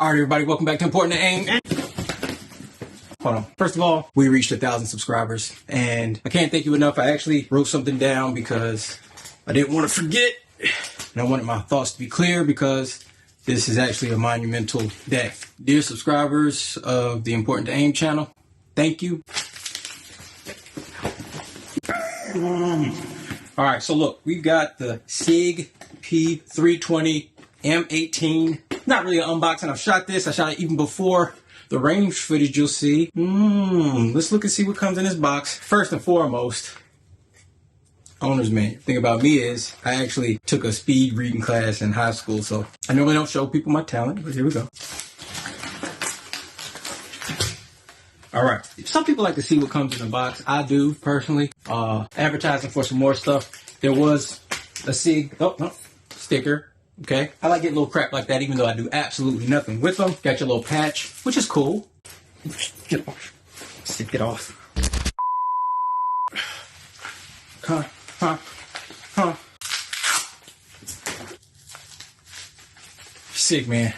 All right, everybody, welcome back to Important to Aim. Hold on. First of all, we reached 1,000 subscribers, and I can't thank you enough. I actually wrote something down because I didn't want to forget, and I wanted my thoughts to be clear because this is actually a monumental day. Dear subscribers of the Important to Aim channel, thank you. All right, so look, we've got the Sig P320 M18. Not really an unboxing. I've shot this. I shot it even before the range footage you'll see. Let's look and see what comes in this box. First and foremost, owner's manual. The thing about me is I actually took a speed reading class in high school, so I normally don't show people my talent, but here we go. All right. Some people like to see what comes in the box. I do, personally. Advertising for some more stuff. There was a Sig sticker. Okay. I like getting a little crap like that, even though I do absolutely nothing with them. Got your little patch, which is cool. Get off. Stick it off. Sig, man.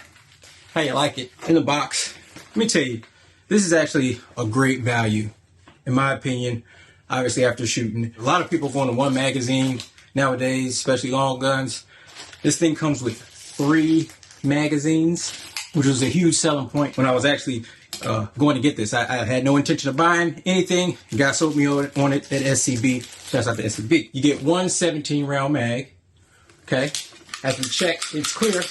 How you like it? In the box. Let me tell you, this is actually a great value, in my opinion. Obviously, after shooting, a lot of people go into one magazine nowadays, especially long guns. This thing comes with 3 magazines, which was a huge selling point when I was actually going to get this. I had no intention of buying anything. The guy sold me on it at SCB. Shouts out to SCB. You get one 17-round mag. Okay. As we check, it's clear.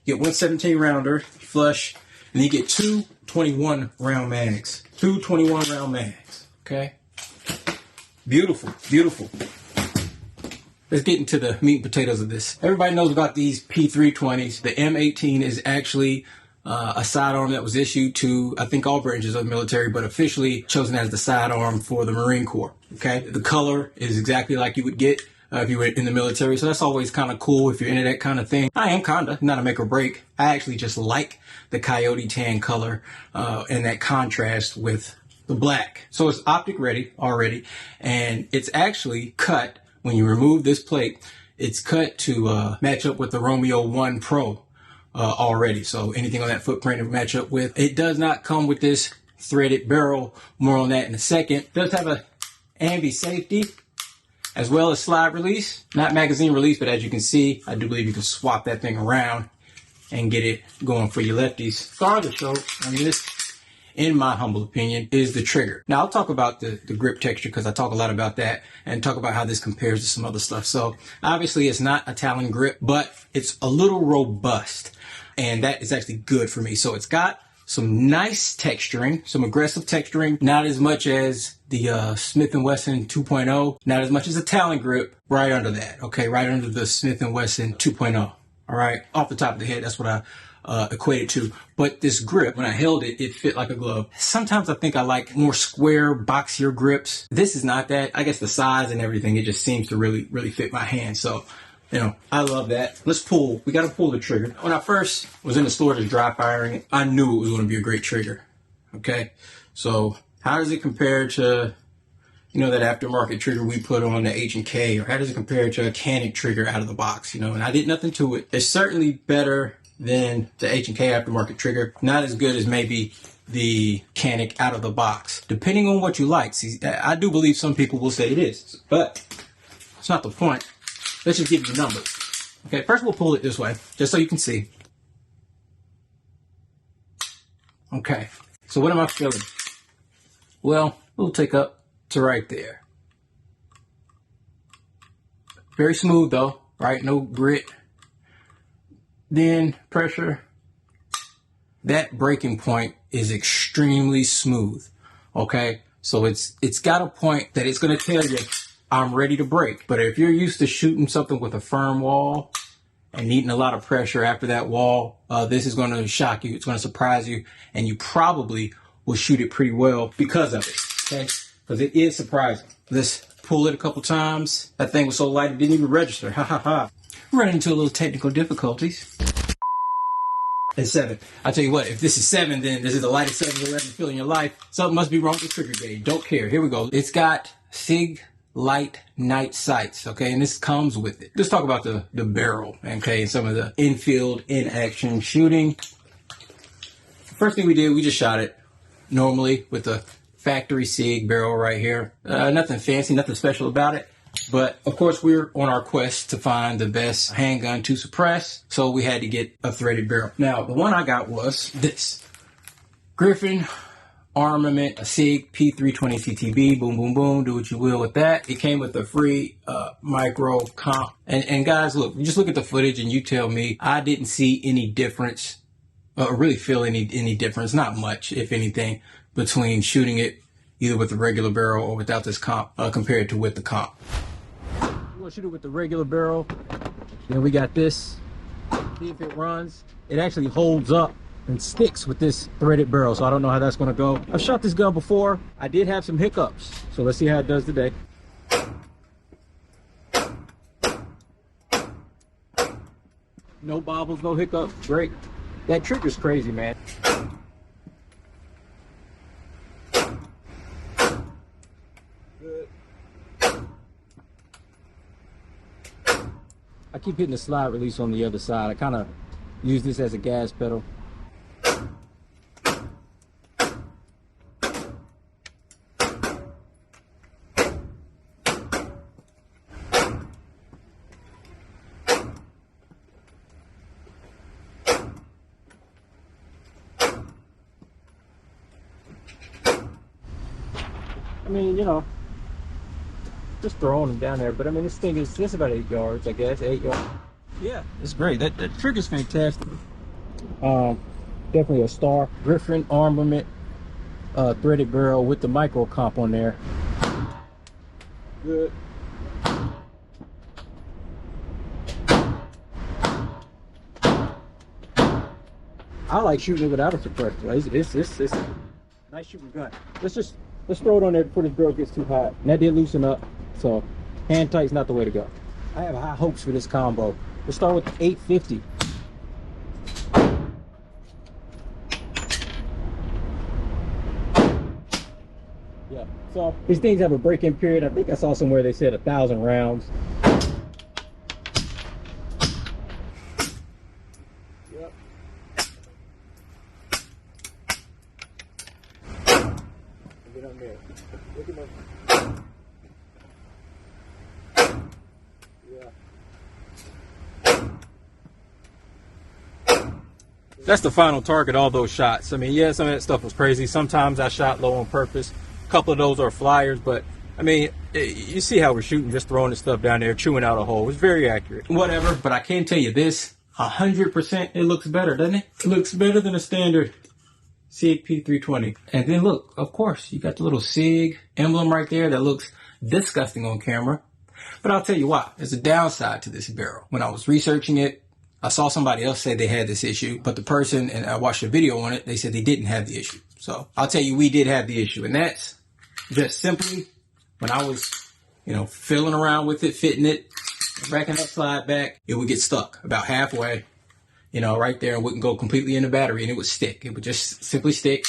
You get one 17-rounder, flush, and you get 2 21-round mags. 2 21-round mags. Okay. Beautiful, beautiful. Let's get into the meat and potatoes of this. Everybody knows about these P320s. The M18 is actually a sidearm that was issued to, I think, all branches of the military, but officially chosen as the sidearm for the Marine Corps. Okay, the color is exactly like you would get if you were in the military, so that's always kind of cool if you're into that kind of thing. I am kinda, not a make or break. I actually just like the coyote tan color and that contrast with the black. So it's optic ready already, and it's actually cut. When you remove this plate, it's cut to match up with the ROMEO1 PRO already. So anything on that footprint will match up with. It does not come with this threaded barrel. More on that in a second. It does have a ambi safety as well as slide release. Not magazine release, but as you can see, I do believe you can swap that thing around and get it going for your lefties. Star of the show, I mean, this, in my humble opinion, is the trigger. Now, I'll talk about the grip texture because I talk a lot about that and talk about how this compares to some other stuff. So obviously it's not a Talon grip, but it's a little robust, and that is actually good for me. So it's got some nice texturing, some aggressive texturing, not as much as the Smith & Wesson 2.0, not as much as a Talon grip, right under that. Okay, right under the Smith & Wesson 2.0. All right, off the top of the head, that's what I equated to. But this grip, when I held it, it fit like a glove. Sometimes I think I like more square, boxier grips. This is not that. I guess the size and everything, it just seems to really, really fit my hand. So, you know, I love that. Let's pull. We got to pull the trigger. When I first was in the store just dry firing it, I knew it was going to be a great trigger. Okay. So how does it compare to, you know, that aftermarket trigger we put on the H&K, or how does it compare to a Canic trigger out of the box? You know, and I did nothing to it. It's certainly better than the H&K aftermarket trigger. Not as good as maybe the Canic out of the box, depending on what you like. See, I do believe some people will say it is, but it's not the point. Let's just give you the numbers. Okay, first we'll pull it this way, just so you can see. Okay, so what am I feeling? Well, we'll take up to right there. Very smooth though, right? No grit. Then pressure. That breaking point is extremely smooth. Okay, so it's got a point that it's going to tell you I'm ready to break. But if you're used to shooting something with a firm wall and needing a lot of pressure after that wall, this is going to shock you. It's going to surprise you, and you probably will shoot it pretty well because of it. Okay, because it is surprising. Let's pull it a couple times. That thing was so light it didn't even register. Ha ha ha. Running into a little technical difficulties. It's 7. I'll tell you what, if this is 7, then this is the lightest 7 you'll ever feel in your life. Something must be wrong with the trigger gauge. Don't care. Here we go. It's got Sig light night sights, okay, and this comes with it. Let's talk about the barrel, okay, and some of the infield in-action shooting. First thing we did, we just shot it normally with a factory Sig barrel right here. Nothing fancy, nothing special about it. But of course, we're on our quest to find the best handgun to suppress, so we had to get a threaded barrel. Now, the one I got was this Griffin Armament, a Sig P320 CTB. Boom, boom, boom. Do what you will with that. It came with a free micro comp. And guys, look, you just look at the footage and you tell me. I didn't see any difference, or really feel any difference, not much, if anything, between shooting it either with the regular barrel or without this comp compared to with the comp. We're gonna shoot it with the regular barrel. Then we got this. See if it runs. It actually holds up and sticks with this threaded barrel, so I don't know how that's gonna go. I've shot this gun before. I did have some hiccups, so let's see how it does today. No bobbles, no hiccups. Great. That trigger's crazy, man. I keep hitting the slide release on the other side. I kind of use this as a gas pedal. I mean, you know, just throwing them down there, but I mean, this thing is just about 8 yards, I guess, 8 yards. Yeah, it's great. That trigger's fantastic. Definitely a star. Griffin Armament threaded barrel with the micro comp on there. Good. I like shooting it without a suppressor. It's a nice shooting gun. Let's throw it on there before this barrel gets too hot. And that did loosen up, so hand tight's not the way to go. I have high hopes for this combo. Let's start with 850. Yeah, so these things have a break-in period. I think I saw somewhere they said 1,000 rounds. Yep. Get on there. Look at my... That's the final target, all those shots. I mean, yeah, some of that stuff was crazy. Sometimes I shot low on purpose. A couple of those are flyers, but I mean, you see how we're shooting, just throwing the stuff down there, chewing out a hole. It's very accurate. Whatever, but I can tell you this, 100% it looks better, doesn't it? It looks better than a standard Sig P320. And then look, of course, you got the little Sig emblem right there that looks disgusting on camera. But I'll tell you why. There's a downside to this barrel. When I was researching it, I saw somebody else say they had this issue, but the person, and I watched a video on it, they said they didn't have the issue. So I'll tell you, we did have the issue. And that's just simply when I was, you know, fiddling around with it, fitting it, racking that slide back, it would get stuck about halfway, you know, right there, and wouldn't go completely in the battery, and it would stick. It would just simply stick.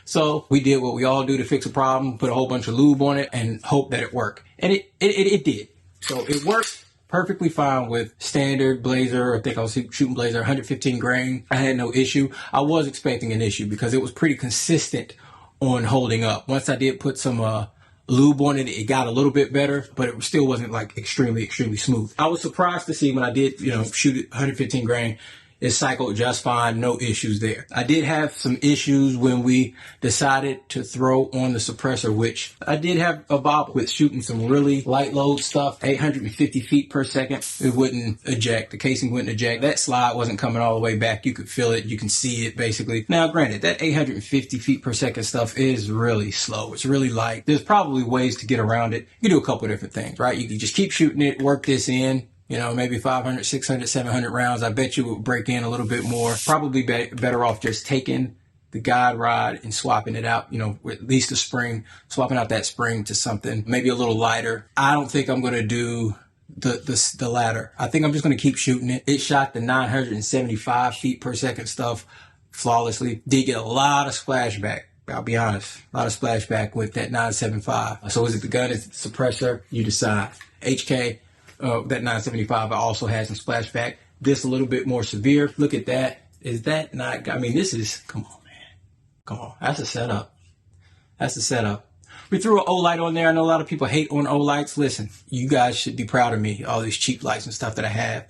So we did what we all do to fix a problem, put a whole bunch of lube on it and hope that it worked. And it did. So it worked perfectly fine with standard Blazer. I think I was shooting Blazer 115 grain. I had no issue. I was expecting an issue because it was pretty consistent on holding up. Once I did put some lube on it, it got a little bit better, but it still wasn't like extremely smooth. I was surprised to see when I did, you know, shoot it 115 grain, it cycled just fine, no issues there. I did have some issues when we decided to throw on the suppressor, which I did have a bob with shooting some really light load stuff, 850 feet per second. It wouldn't eject, the casing wouldn't eject. That slide wasn't coming all the way back. You could feel it, you can see it basically. Now granted, that 850 feet per second stuff is really slow. It's really light. There's probably ways to get around it. You can do a couple of different things, right? You can just keep shooting it, work this in. You know, maybe 500, 600, 700 rounds. I bet you it would break in a little bit more. Probably better off just taking the guide rod and swapping it out, you know, with at least a spring, swapping out that spring to something maybe a little lighter. I don't think I'm going to do the latter. I think I'm just going to keep shooting it. It shot the 975 feet per second stuff flawlessly. Did get a lot of splashback I'll be honest, a lot of splashback with that 975. So is it the gun? Is it the suppressor? You decide. HK, that 975 also has some splashback. This a little bit more severe. Look at that. Is that not, I mean, this is, come on, man. Come on. That's a setup. That's a setup. We threw an O-light on there. I know a lot of people hate on O-lights. Listen, you guys should be proud of me. All these cheap lights and stuff that I have.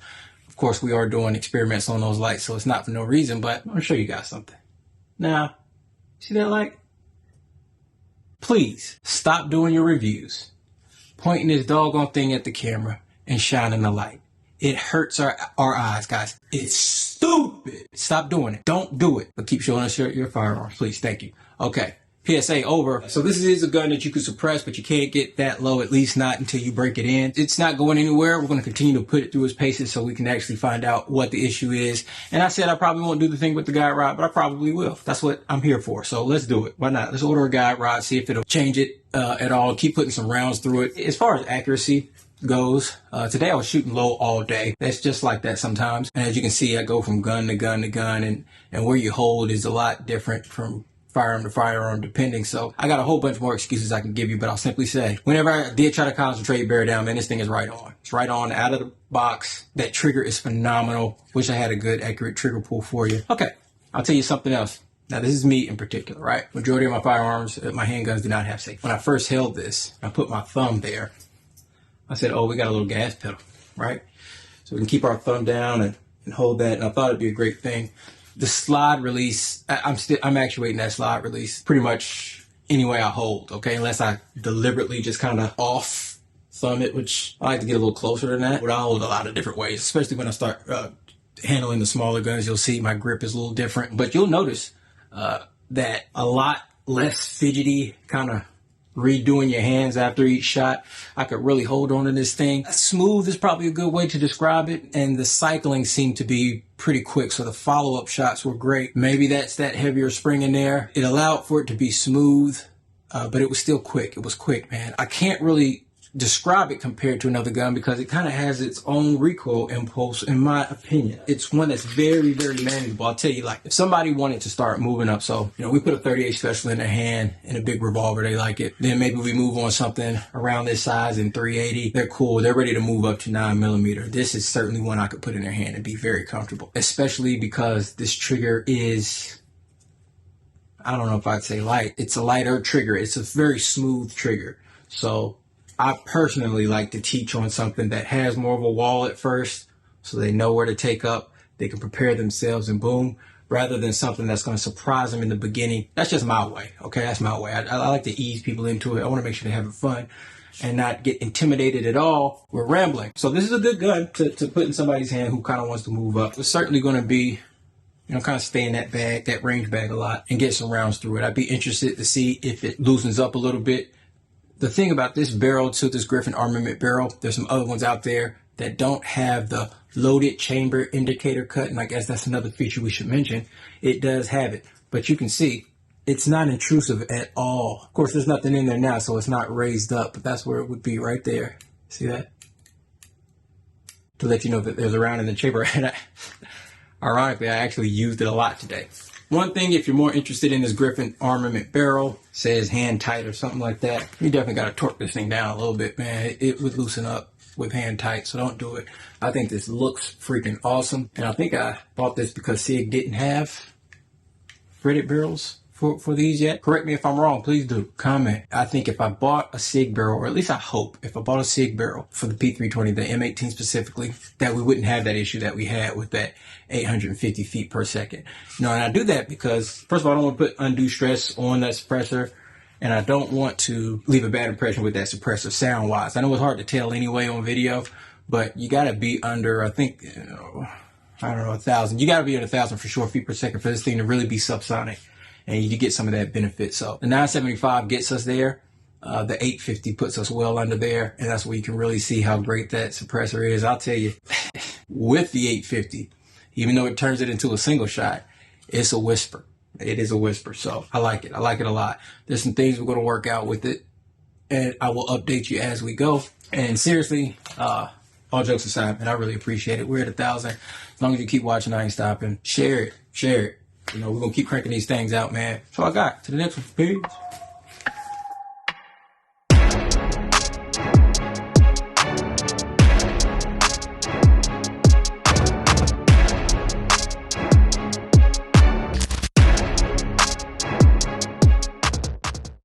Of course, we are doing experiments on those lights, so it's not for no reason, but I'm going to show you guys something. Now, see that light? Please stop doing your reviews, pointing this doggone thing at the camera and shining the light. It hurts our eyes, guys. It's stupid. Stop doing it. Don't do it. But keep showing us your firearms, please. Thank you. Okay. PSA over. So this is a gun that you can suppress, but you can't get that low, at least not until you break it in. It's not going anywhere. We're going to continue to put it through its paces so we can actually find out what the issue is. And I said I probably won't do the thing with the guide rod, but I probably will. That's what I'm here for. So let's do it. Why not? Let's order a guide rod, see if it'll change it at all. Keep putting some rounds through it. As far as accuracy goes, today I was shooting low all day. That's just like that sometimes. And as you can see, I go from gun to gun to gun, and where you hold is a lot different from firearm to firearm depending. So I got a whole bunch more excuses I can give you, but I'll simply say, whenever I did try to concentrate, bear down, man, this thing is right on. It's right on out of the box. That trigger is phenomenal. Wish I had a good accurate trigger pull for you. Okay, I'll tell you something else. Now this is me in particular, right? Majority of my firearms, my handguns do not have safety. When I first held this, I put my thumb there. I said, oh, we got a little gas pedal, right? So we can keep our thumb down and hold that. And I thought it'd be a great thing. The slide release, I'm actuating that slide release pretty much any way I hold, okay? Unless I deliberately just kind of off thumb it, which I like to get a little closer than that. But I hold a lot of different ways, especially when I start handling the smaller guns. You'll see my grip is a little different, but you'll notice that a lot less fidgety, kind of redoing your hands after each shot. I could really hold on to this thing. Smooth is probably a good way to describe it. And the cycling seemed to be pretty quick. So the follow-up shots were great. Maybe that's that heavier spring in there. It allowed for it to be smooth, but it was still quick. It was quick, man. I can't really describe it compared to another gun because it kind of has its own recoil impulse, in my opinion. It's one that's very, very manageable. I'll tell you, like, if somebody wanted to start moving up, so, you know, we put a 38 special in their hand and a big revolver, they like it. Then maybe we move on something around this size in 380. They're cool. They're ready to move up to 9mm. This is certainly one I could put in their hand and be very comfortable, especially because this trigger is, I don't know if I'd say light. It's a lighter trigger. It's a very smooth trigger. So I personally like to teach on something that has more of a wall at first so they know where to take up. They can prepare themselves and boom, rather than something that's going to surprise them in the beginning. That's just my way. Okay, that's my way. I like to ease people into it. I want to make sure they're having fun and not get intimidated at all. We're rambling. So this is a good gun to put in somebody's hand who kind of wants to move up. It's certainly going to be, you know, kind of stay in that bag, that range bag a lot and get some rounds through it. I'd be interested to see if it loosens up a little bit. The thing about this barrel too, this Griffin armament barrel, there's some other ones out there that don't have the loaded chamber indicator cut. And I guess that's another feature we should mention. It does have it, but you can see it's not intrusive at all. Of course, there's nothing in there now, so it's not raised up, but that's where it would be right there. See that? To let you know that there's a round in the chamber. And ironically, I actually used it a lot today. One thing, if you're more interested in this Griffin armament barrel, says hand tight or something like that, you definitely got to torque this thing down a little bit, man. It would loosen up with hand tight, so don't do it. I think this looks freaking awesome. And I think I bought this because Sig didn't have threaded barrels for these yet. Correct me if I'm wrong, please do. Comment. I think if I bought a Sig barrel, or at least I hope, if I bought a Sig barrel for the P320, the M18 specifically, that we wouldn't have that issue that we had with that 850 feet per second. You know, and I do that because, first of all, I don't want to put undue stress on that suppressor, and I don't want to leave a bad impression with that suppressor sound-wise. I know it's hard to tell anyway on video, but you got to be under, I think, you know, I don't know, 1,000. You got to be at 1,000 for sure feet per second for this thing to really be subsonic. And you get some of that benefit. So the 975 gets us there. The 850 puts us well under there. And that's where you can really see how great that suppressor is. I'll tell you, with the 850, even though it turns it into a single shot, it's a whisper. It is a whisper. So I like it. I like it a lot. There's some things we're going to work out with it. And I will update you as we go. And seriously, all jokes aside, man, I really appreciate it. We're at 1,000. As long as you keep watching, I ain't stopping. Share it. Share it. You know, we're gonna keep cranking these things out, man. That's all I got. To the next one, peace.